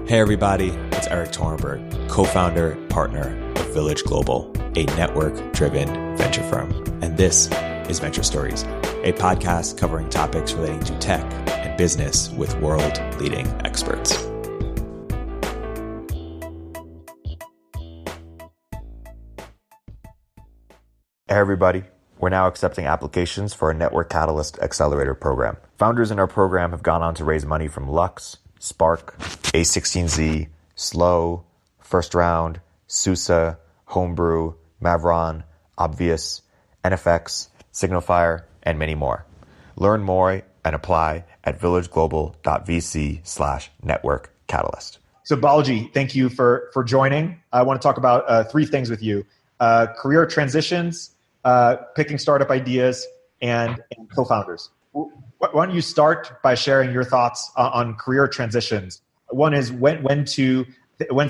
Hey everybody, it's Eric Torenberg, co-founder, partner of Village Global, a network-driven venture firm. And this is Venture Stories, a podcast covering topics relating to tech and business with world-leading experts. Hey everybody, we're now accepting applications for our Network Catalyst Accelerator program. Founders in our program have gone on to raise money from Lux, Spark, A16Z, Slow, First Round, SUSE, Homebrew, Mavron, Obvious, NFX, Signalfire, and many more. Learn more and apply at villageglobal.vc/network catalyst. So Balaji, thank you for joining. I want to talk about three things with you. Career transitions, picking startup ideas, and co-founders. Why don't you start by sharing your thoughts on career transitions? One is when's the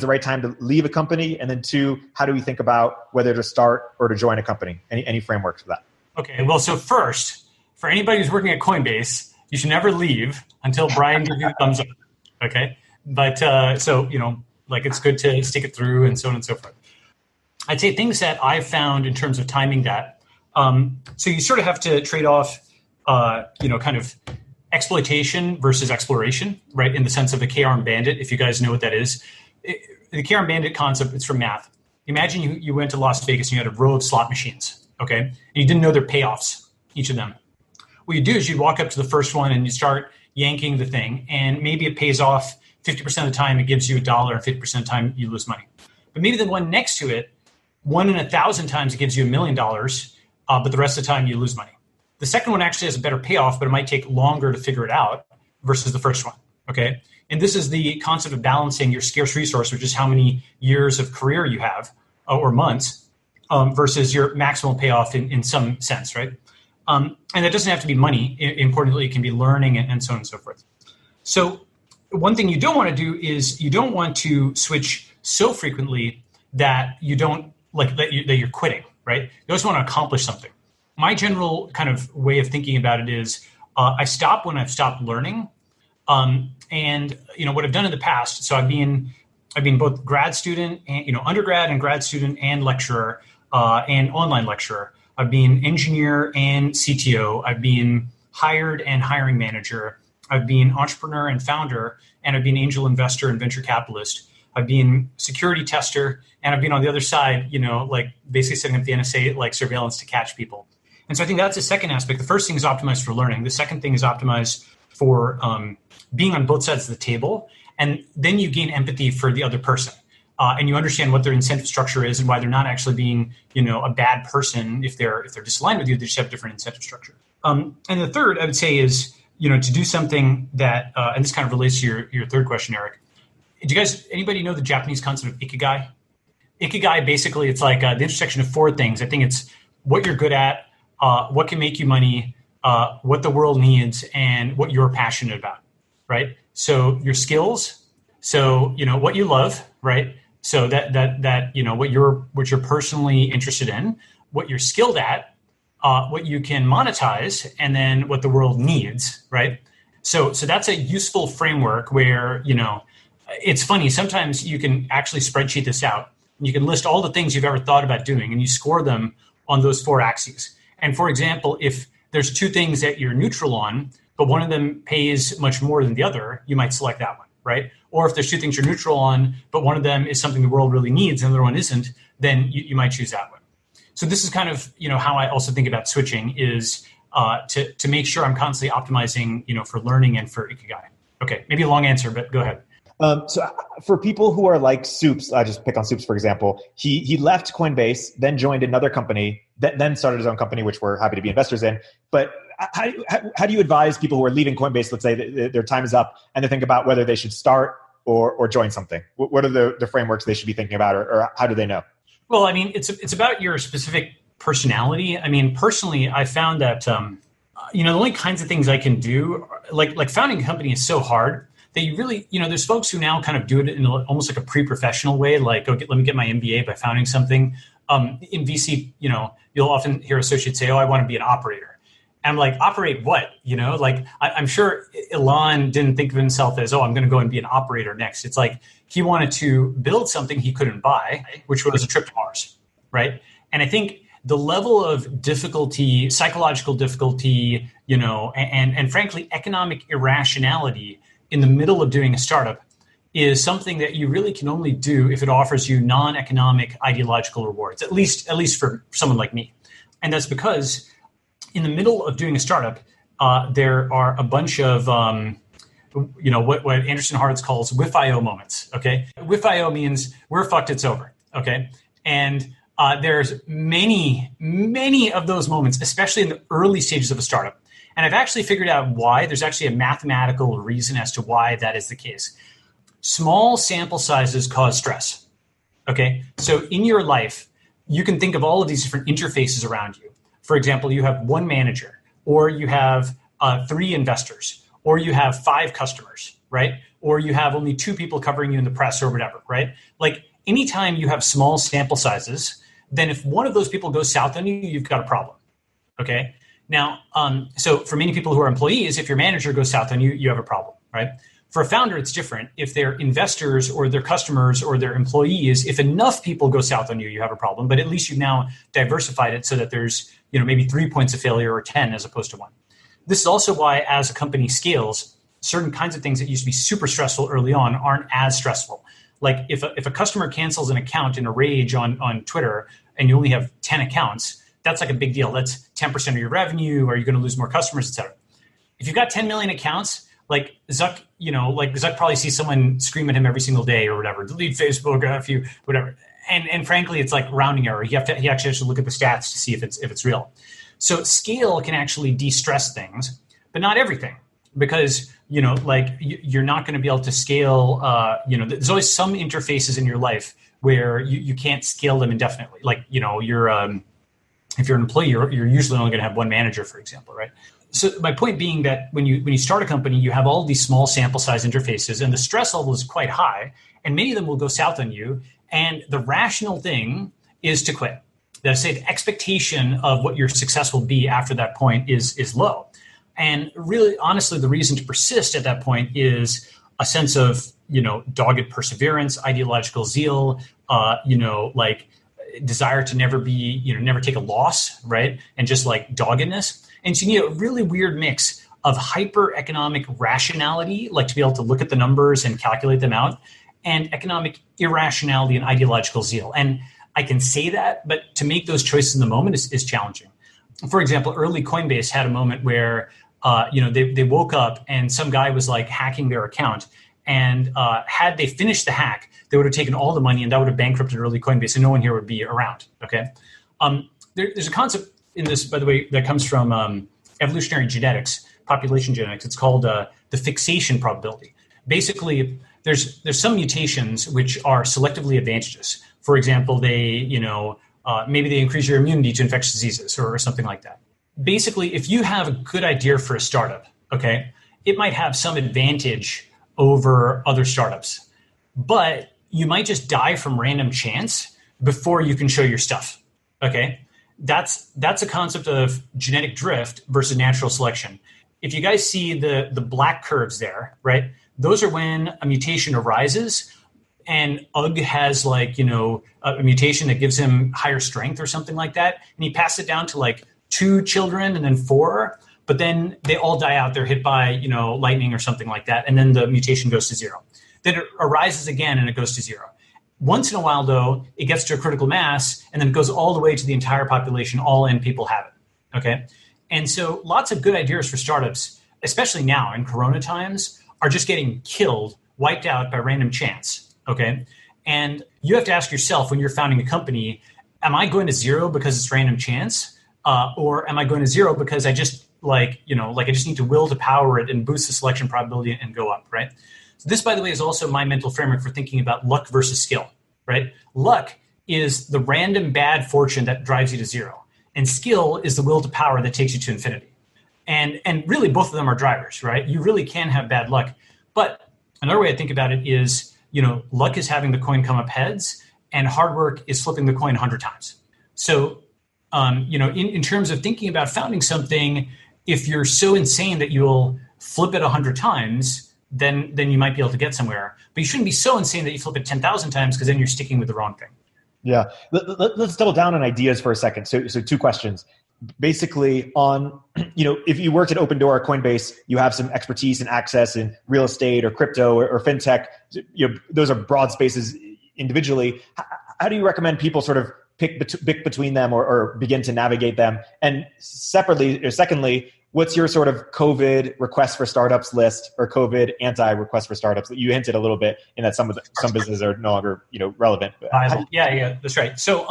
right time to leave a company? And then two, how do we think about whether to start or to join a company? Any frameworks for that? Okay, well, so first, for anybody who's working at Coinbase, you should never leave until Brian gives you the thumbs up, okay? But it's good to stick it through and so on and so forth. I'd say things that I've found in terms of timing that. So you sort of have to trade off, kind of exploitation versus exploration, right? In the sense of the K-arm bandit, if you guys know what that is. The K-arm bandit concept, it's from math. Imagine you went to Las Vegas and you had a row of slot machines, okay? And you didn't know their payoffs, each of them. What you do is you walk up to the first one and you start yanking the thing, and maybe it pays off 50% of the time, it gives you $1, and 50% of the time you lose money. But maybe the one next to it, 1 in 1,000 times it gives you $1 million, but the rest of the time you lose money. The second one actually has a better payoff, but it might take longer to figure it out versus the first one, okay? And this is the concept of balancing your scarce resource, which is how many years of career you have or months versus your maximal payoff in some sense, right? And that doesn't have to be money. Importantly, it can be learning and so on and so forth. So one thing you don't want to do is you don't want to switch so frequently that you don't that you're quitting, right? You always want to accomplish something. My general kind of way of thinking about it is I stop when I've stopped learning. And what I've done in the past, so I've been both grad student and, undergrad and grad student and lecturer and online lecturer. I've been engineer and CTO. I've been hired and hiring manager. I've been entrepreneur and founder, and I've been angel investor and venture capitalist. I've been security tester, and I've been on the other side, basically setting up the NSA surveillance to catch people. And so I think that's the second aspect. The first thing is optimized for learning. The second thing is optimized for being on both sides of the table. And then you gain empathy for the other person. And you understand what their incentive structure is and why they're not actually being, a bad person if they're disaligned with you. They just have a different incentive structure. And the third, I would say, is, to do something that, and this kind of relates to your third question, Eric. Do anybody know the Japanese concept of ikigai? Ikigai, basically, it's like the intersection of four things. I think it's what you're good at, what can make you money, what the world needs, and what you're passionate about, right? So your skills, so what you love, right? So that what you're personally interested in, what you're skilled at, what you can monetize, and then what the world needs, right? So that's a useful framework where it's funny. Sometimes you can actually spreadsheet this out. You can list all the things you've ever thought about doing, and you score them on those four axes. And for example, if there's two things that you're neutral on, but one of them pays much more than the other, you might select that one, right? Or if there's two things you're neutral on, but one of them is something the world really needs and the other one isn't, then you might choose that one. So this is kind of, how I also think about switching is to make sure I'm constantly optimizing, for learning and for ikigai. Okay, maybe a long answer, but go ahead. So for people who are like Soups, I just pick on Soups, for example, he left Coinbase, then joined another company, then started his own company, which we're happy to be investors in. But how do you advise people who are leaving Coinbase, let's say that their time is up, and they think about whether they should start or join something? What are the frameworks they should be thinking about, or how do they know? Well, I mean, it's about your specific personality. I mean, personally, I found that, the only kinds of things I can do, like founding a company is so hard that you really, there's folks who now kind of do it in almost like a pre-professional way, like, let me get my MBA by founding something. In VC, you'll often hear associates say, I want to be an operator. And I'm like, operate what? Like I'm sure Elon didn't think of himself as, I'm going to go and be an operator next. It's like he wanted to build something he couldn't buy, which was a trip to Mars, right? And I think the level of difficulty, psychological difficulty, and frankly, economic irrationality in the middle of doing a startup is something that you really can only do if it offers you non-economic ideological rewards, at least for someone like me. And that's because in the middle of doing a startup, there are a bunch of, what Anderson Horowitz calls whiff-IO moments, okay? Whiff-IO means we're fucked, it's over, okay? And there's many, many of those moments, especially in the early stages of a startup. And I've actually figured out why. There's actually a mathematical reason as to why that is the case. Small sample sizes cause stress, okay? So in your life, you can think of all of these different interfaces around you. For example, you have one manager, or you have 3 investors, or you have 5 customers, right? Or you have only 2 people covering you in the press or whatever, right? Like anytime you have small sample sizes, then if one of those people goes south on you, you've got a problem, okay? Now, so for many people who are employees, if your manager goes south on you, you have a problem, right? For a founder, it's different. If they're investors or their customers or their employees, if enough people go south on you, you have a problem. But at least you've now diversified it so that there's maybe 3 points of failure or 10 as opposed to 1. This is also why as a company scales, certain kinds of things that used to be super stressful early on aren't as stressful. Like if a customer cancels an account in a rage on Twitter and you only have 10 accounts, that's like a big deal. That's 10% of your revenue. Are you going to lose more customers, et cetera? If you've got 10 million accounts, like Zuck, Zuck probably sees someone scream at him every single day or whatever, delete Facebook, F you, whatever. And frankly, it's like rounding error. He actually has to look at the stats to see if it's real. So scale can actually de-stress things, but not everything, because you're not going to be able to scale. There's always some interfaces in your life where you can't scale them indefinitely. Like if you're an employee, you're usually only going to have one manager, for example, right? So my point being that when you start a company, you have all these small sample size interfaces, and the stress level is quite high, and many of them will go south on you. And the rational thing is to quit. That is, say the expectation of what your success will be after that point is low. And really, honestly, the reason to persist at that point is a sense of dogged perseverance, ideological zeal, desire to never take a loss, right? And just like doggedness. And so you need a really weird mix of hyper economic rationality, like to be able to look at the numbers and calculate them out, and economic irrationality and ideological zeal. And I can say that, but to make those choices in the moment is challenging. For example, early Coinbase had a moment where they woke up and some guy was like hacking their account. And had they finished the hack, they would have taken all the money and that would have bankrupted early Coinbase, and no one here would be around. Okay, there's a concept in this, by the way, that comes from evolutionary genetics, population genetics. It's called the fixation probability. Basically, there's some mutations which are selectively advantageous. For example, maybe they increase your immunity to infectious diseases or something like that. Basically, if you have a good idea for a startup, okay, it might have some advantage over other startups, but you might just die from random chance before you can show your stuff. Okay, that's a concept of genetic drift versus natural selection. If you guys see the black curves there, right? Those are when a mutation arises, and UG has a mutation that gives him higher strength or something like that, and he passes it down to like 2 children and then 4. But then they all die out. They're hit by, lightning or something like that. And then the mutation goes to 0. Then it arises again and it goes to 0. Once in a while, though, it gets to a critical mass and then it goes all the way to the entire population. All in people have it. Okay. And so lots of good ideas for startups, especially now in Corona times, are just getting killed, wiped out by random chance. Okay. And you have to ask yourself when you're founding a company, am I going to 0 because it's random chance? Or am I going to 0 because I just I just need to will to power it and boost the selection probability and go up, right? So this, by the way, is also my mental framework for thinking about luck versus skill, right? Luck is the random bad fortune that drives you to 0. And skill is the will to power that takes you to infinity. And really both of them are drivers, right? You really can have bad luck. But another way I think about it is, luck is having the coin come up heads and hard work is flipping the coin 100 times. So, in terms of thinking about founding something, if you're so insane that you'll flip it 100 times, then you might be able to get somewhere. But you shouldn't be so insane that you flip it 10,000 times, because then you're sticking with the wrong thing. Yeah. Let's double down on ideas for a second. So two questions. Basically, on, if you worked at Open Door or Coinbase, you have some expertise and access in real estate or crypto or fintech. Those are broad spaces individually. How do you recommend people sort of pick between them or begin to navigate them? And secondly, what's your sort of COVID requests for startups list or COVID anti-request for startups? That you hinted a little bit in that some businesses are no longer relevant. Yeah, that's right. So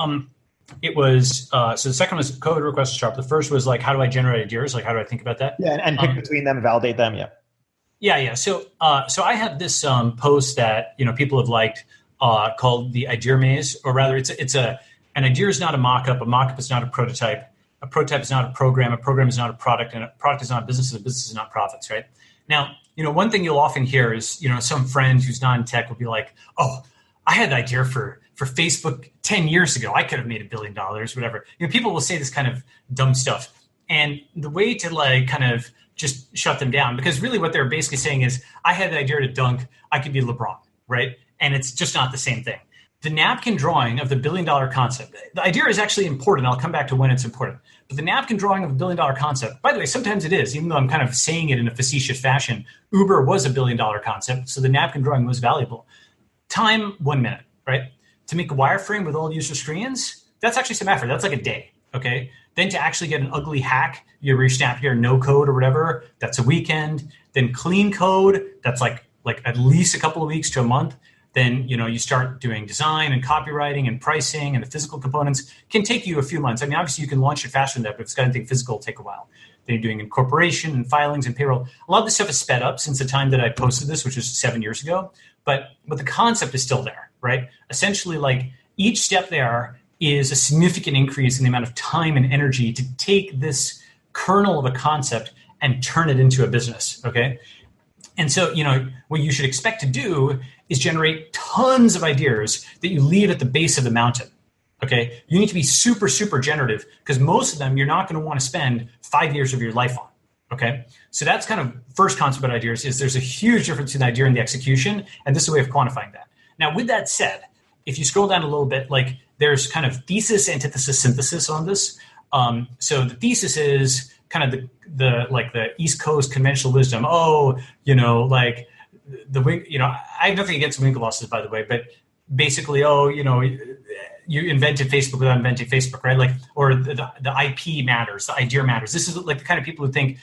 it was so the second was COVID request for startup. The first was like, how do I generate ideas? Like, how do I think about that? Yeah, and pick between them, validate them. Yeah. So I have this post that people have liked called the idea maze, or rather, an idea is not a mock-up. A mock-up is not a prototype. A prototype is not a program. A program is not a product, and a product is not a business. And a business is not profits. Right now, one thing you'll often hear is some friend who's not in tech will be like, "Oh, I had the idea for Facebook 10 years ago. I could have made $1 billion, whatever." People will say this kind of dumb stuff, and the way to kind of just shut them down, because really what they're basically saying is, I had the idea to dunk. I could be LeBron, right? And it's just not the same thing. The napkin drawing of the $1 billion concept, the idea is actually important. I'll come back to when it's important. But the napkin drawing of $1 billion concept, by the way, sometimes it is, even though I'm kind of saying it in a facetious fashion. Uber was $1 billion concept, so the napkin drawing was valuable. Time, 1 minute, right? To make a wireframe with all user screens, that's actually some effort. That's like a day, okay? Then to actually get an ugly hack, you snap your no code or whatever, that's a weekend. Then clean code, that's like at least a couple of weeks to a month. Then, you start doing design and copywriting and pricing, and the physical components can take you a few months. I mean, obviously you can launch it faster than that, but if it's got anything physical, it'll take a while. Then you're doing incorporation and filings and payroll. A lot of this stuff is sped up since the time that I posted this, which was 7 years ago. But the concept is still there, right? Essentially, each step there is a significant increase in the amount of time and energy to take this kernel of a concept and turn it into a business, okay? And so, what you should expect to do is generate tons of ideas that you leave at the base of the mountain, okay? You need to be super, super generative, because most of them you're not going to want to spend 5 years of your life on, okay? So that's kind of first concept about ideas, is there's a huge difference in the idea and the execution, and this is a way of quantifying that. Now, with that said, if you scroll down a little bit, there's kind of thesis, antithesis, synthesis on this. So the thesis is kind of the East Coast conventional wisdom. I have nothing against Winklevosses, by the way, but basically, you invented Facebook without inventing Facebook, right? Or the IP matters, the idea matters. This is the kind of people who think,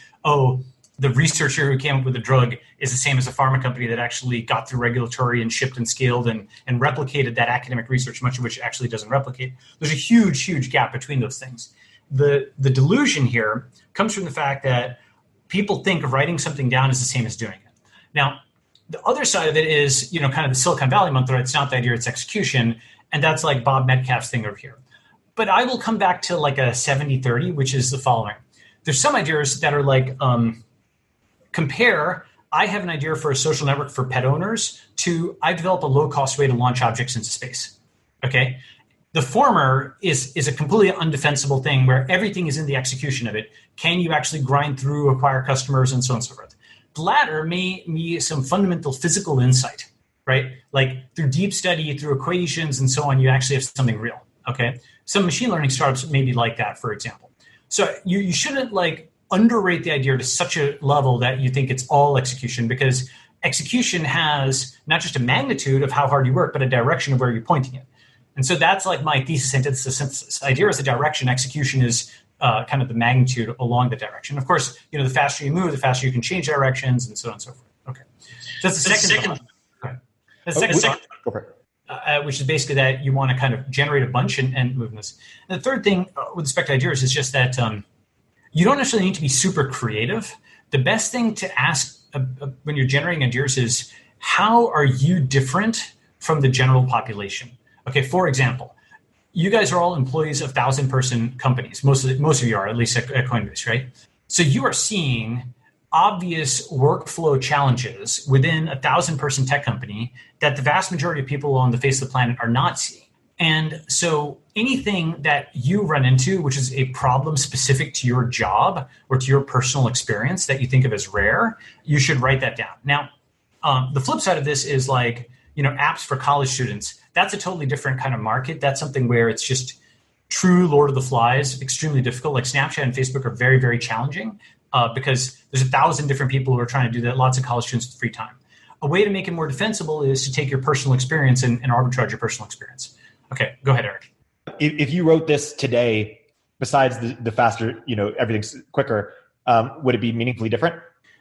the researcher who came up with the drug is the same as a pharma company that actually got through regulatory and shipped and scaled and replicated that academic research, much of which actually doesn't replicate. There's a huge, huge gap between those things. The delusion here comes from the fact that people think writing something down is the same as doing it. Now, the other side of it is, kind of the Silicon Valley mantra. It's not the idea, it's execution. And that's like Bob Metcalf's thing over here. But I will come back to a 70-30, which is the following. There's some ideas that are compare, I have an idea for a social network for pet owners, to I develop a low-cost way to launch objects into space, okay? The former is a completely undefensible thing where everything is in the execution of it. Can you actually grind through, acquire customers, and so on and so forth? The latter may be some fundamental physical insight, right? Through deep study, through equations, and so on, you actually have something real, okay? Some machine learning startups may be like that, for example. So you shouldn't underrate the idea to such a level that you think it's all execution, because execution has not just a magnitude of how hard you work, but a direction of where you're pointing it. And so that's my thesis, antithesis, synthesis. Idea is the direction, execution is kind of the magnitude along the direction. Of course, the faster you move, the faster you can change directions, and so on and so forth. Okay. So that's the second. The second go for it. Which is basically that you want to kind of generate a bunch and move in this. And the third thing with respect to ideas is just that you don't necessarily need to be super creative. The best thing to ask when you're generating ideas is, how are you different from the general population? Okay, for example, you guys are all employees of 1,000-person companies. Most of you are, at least at Coinbase, right? So you are seeing obvious workflow challenges within a 1,000-person tech company that the vast majority of people on the face of the planet are not seeing. And so anything that you run into, which is a problem specific to your job or to your personal experience that you think of as rare, you should write that down. Now, the flip side of this is like, apps for college students. That's a totally different kind of market. That's something where it's just true Lord of the Flies, extremely difficult. Like Snapchat and Facebook are very, very challenging because there's 1,000 different people who are trying to do that. Lots of college students with free time. A way to make it more defensible is to take your personal experience and arbitrage your personal experience. Okay, go ahead, Eric. If you wrote this today, besides the faster, everything's quicker, would it be meaningfully different?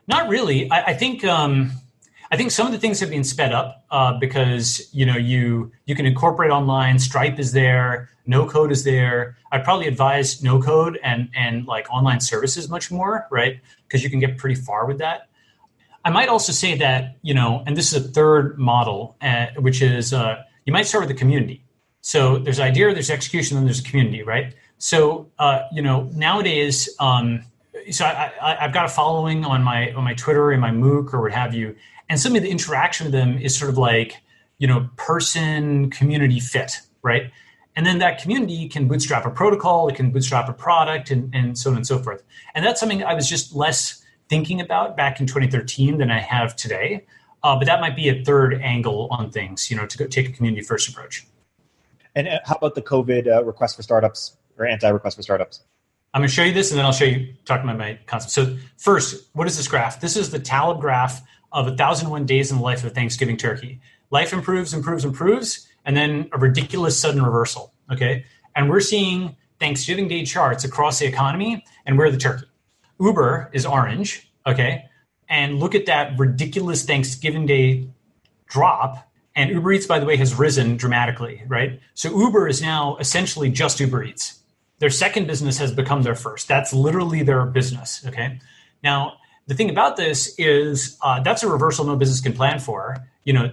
Not really. I think some of the things have been sped up because you can incorporate online. Stripe is there, no code is there. I'd probably advise no code and like online services much more, right? Because you can get pretty far with that. I might also say that and this is a third model, which is you might start with the community. So there's idea, there's execution, then there's a community, right? So nowadays, so I've got a following on my Twitter and my MOOC or what have you, and some of the interaction with them is sort of like person community fit, right? And then that community can bootstrap a protocol, it can bootstrap a product, and so on and so forth. And that's something I was just less thinking about back in 2013 than I have today. But that might be a third angle on things, to go take a community first approach. And how about the COVID request for startups or anti-request for startups? I'm going to show you this, and then I'll talk about my concept. So first, what is this graph? This is the Taleb graph of 1,001 days in the life of Thanksgiving turkey. Life improves, and then a ridiculous sudden reversal, okay? And we're seeing Thanksgiving Day charts across the economy, and we're the turkey. Uber is orange, okay? And look at that ridiculous Thanksgiving Day drop. And Uber Eats, by the way, has risen dramatically, right? So Uber is now essentially just Uber Eats. Their second business has become their first. That's literally their business, okay? Now, the thing about this is that's a reversal no business can plan for.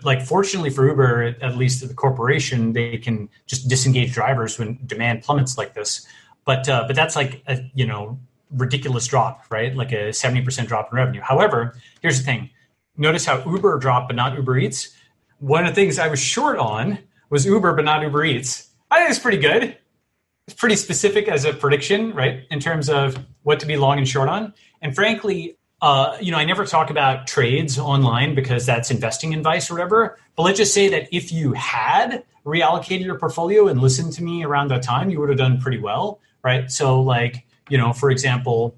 Like fortunately for Uber, at least the corporation, they can just disengage drivers when demand plummets like this. But that's like a ridiculous drop, right? Like a 70% drop in revenue. However, here's the thing. Notice how Uber dropped, but not Uber Eats. One of the things I was short on was Uber, but not Uber Eats. I think it's pretty good. It's pretty specific as a prediction, right? In terms of what to be long and short on. And frankly, I never talk about trades online because that's investing advice or whatever. But let's just say that if you had reallocated your portfolio and listened to me around that time, you would have done pretty well, right? So like, for example,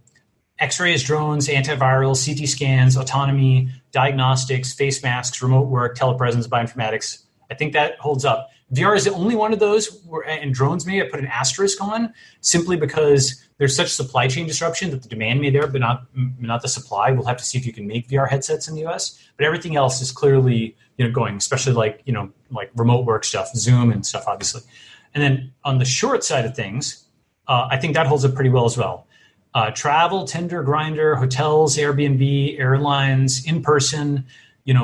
X-rays, drones, antiviral, CT scans, autonomy, diagnostics, face masks, remote work, telepresence, bioinformatics. I think that holds up. VR is the only one of those, and drones maybe I put an asterisk on simply because there's such supply chain disruption that the demand may there, but not the supply. We'll have to see if you can make VR headsets in the US. But everything else is clearly going, especially like remote work stuff, Zoom and stuff, obviously. And then on the short side of things, I think that holds up pretty well as well. Travel, Tinder, Grindr, hotels, Airbnb, airlines, in-person,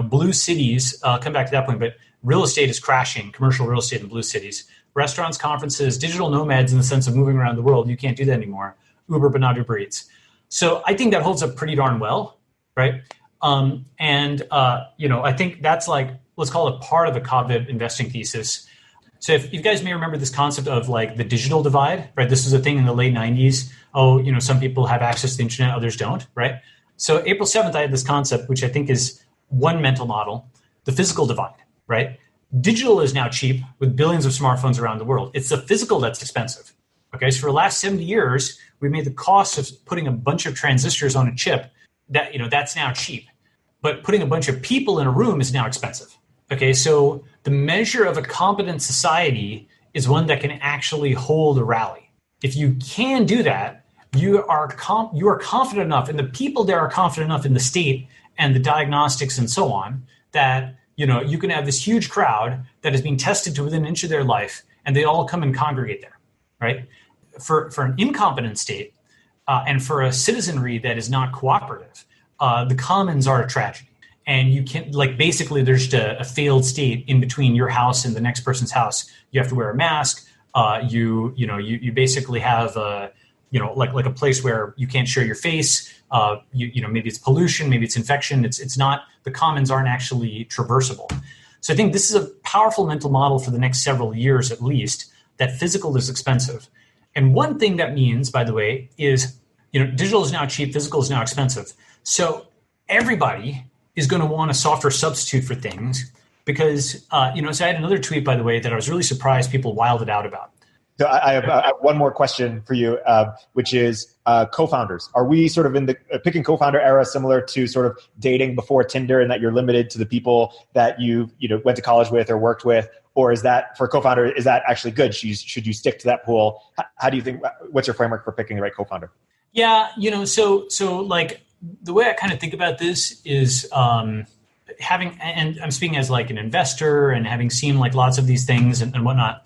blue cities. I'll come back to that point, but real estate is crashing, commercial real estate in blue cities. Restaurants, conferences, digital nomads in the sense of moving around the world. You can't do that anymore. Uber, but not Uber Eats. So I think that holds up pretty darn well, right? I think that's like, let's call it part of the COVID investing thesis. So if you guys may remember this concept of like the digital divide, right? This was a thing in the late 90s. Some people have access to the internet, others don't, right? So April 7th, I had this concept, which I think is one mental model, the physical divide, right? Digital is now cheap with billions of smartphones around the world. It's the physical that's expensive. Okay, so for the last 70 years, we made the cost of putting a bunch of transistors on a chip that's now cheap. But putting a bunch of people in a room is now expensive. Okay, so the measure of a competent society is one that can actually hold a rally. If you can do that, you are confident enough, and the people there are confident enough in the state and the diagnostics and so on that you can have this huge crowd that is being tested to within an inch of their life, and they all come and congregate there, right? For an incompetent state and for a citizenry that is not cooperative, the commons are a tragedy. And you can't, basically there's just a failed state in between your house and the next person's house. You have to wear a mask. You basically have like a place where you can't show your face. Maybe it's pollution, maybe it's infection. It's not, the commons aren't actually traversable. So I think this is a powerful mental model for the next several years at least, that physical is expensive. And one thing that means, by the way, is digital is now cheap, physical is now expensive. So everybody is going to want a software substitute for things because, so I had another tweet, by the way, that I was really surprised people wilded out about. So I have one more question for you, which is co-founders. Are we sort of in the picking co-founder era similar to sort of dating before Tinder, and that you're limited to the people that you went to college with or worked with? Or is that, for a co-founder, is that actually good? Should you stick to that pool? How do you think, what's your framework for picking the right co-founder? Yeah, so like the way I kind of think about this is having, and I'm speaking as like an investor and having seen like lots of these things and whatnot.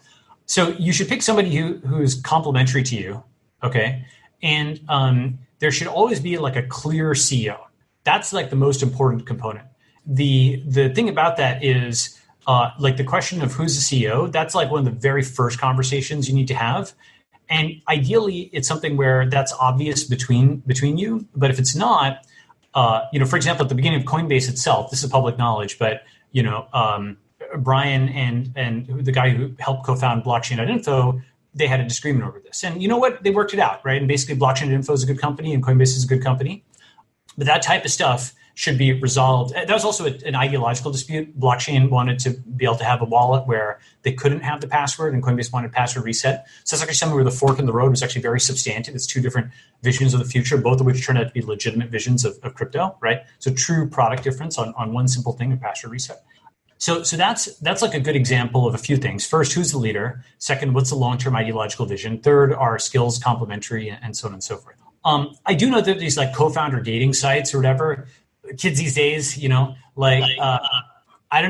So you should pick somebody who's complementary to you, okay? And there should always be like a clear CEO. That's like the most important component. The thing about that is like the question of who's the CEO, that's like one of the very first conversations you need to have. And ideally, it's something where that's obvious between you. But if it's not, for example, at the beginning of Coinbase itself, this is public knowledge, but Brian and the guy who helped co-found Blockchain.info, they had a disagreement over this. And you know what? They worked it out, right? And basically Blockchain.info is a good company and Coinbase is a good company. But that type of stuff should be resolved. That was also an ideological dispute. Blockchain wanted to be able to have a wallet where they couldn't have the password, and Coinbase wanted password reset. So that's actually something where the fork in the road was actually very substantive. It's two different visions of the future, both of which turned out to be legitimate visions of crypto, right? So true product difference on one simple thing of password reset. So that's like a good example of a few things. First, who's the leader? Second, what's the long-term ideological vision? Third, are skills complementary, and so on and so forth. I do know that these like co-founder dating sites or whatever, kids these days, I don't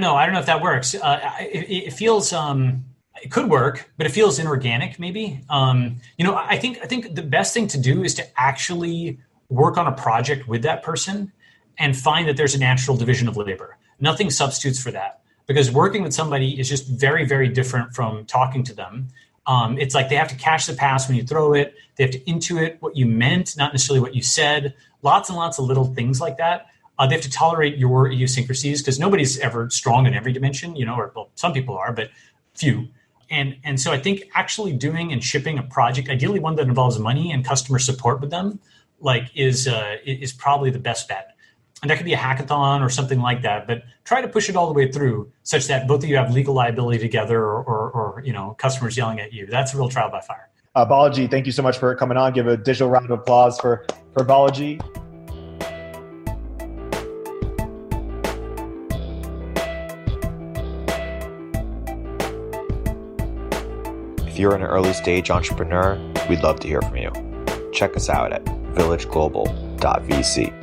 know if that works. It feels it could work, but it feels inorganic maybe. I think the best thing to do is to actually work on a project with that person and find that there's a natural division of labor. Nothing substitutes for that, because working with somebody is just very, very different from talking to them. It's like they have to catch the pass when you throw it. They have to intuit what you meant, not necessarily what you said. Lots and lots of little things like that. They have to tolerate your idiosyncrasies, because nobody's ever strong in every dimension, some people are, but few. And so I think actually doing and shipping a project, ideally one that involves money and customer support with them, is probably the best bet. And that could be a hackathon or something like that, but try to push it all the way through such that both of you have legal liability together or customers yelling at you. That's a real trial by fire. Balaji, thank you so much for coming on. Give a digital round of applause for Balaji. If you're an early stage entrepreneur, we'd love to hear from you. Check us out at villageglobal.vc.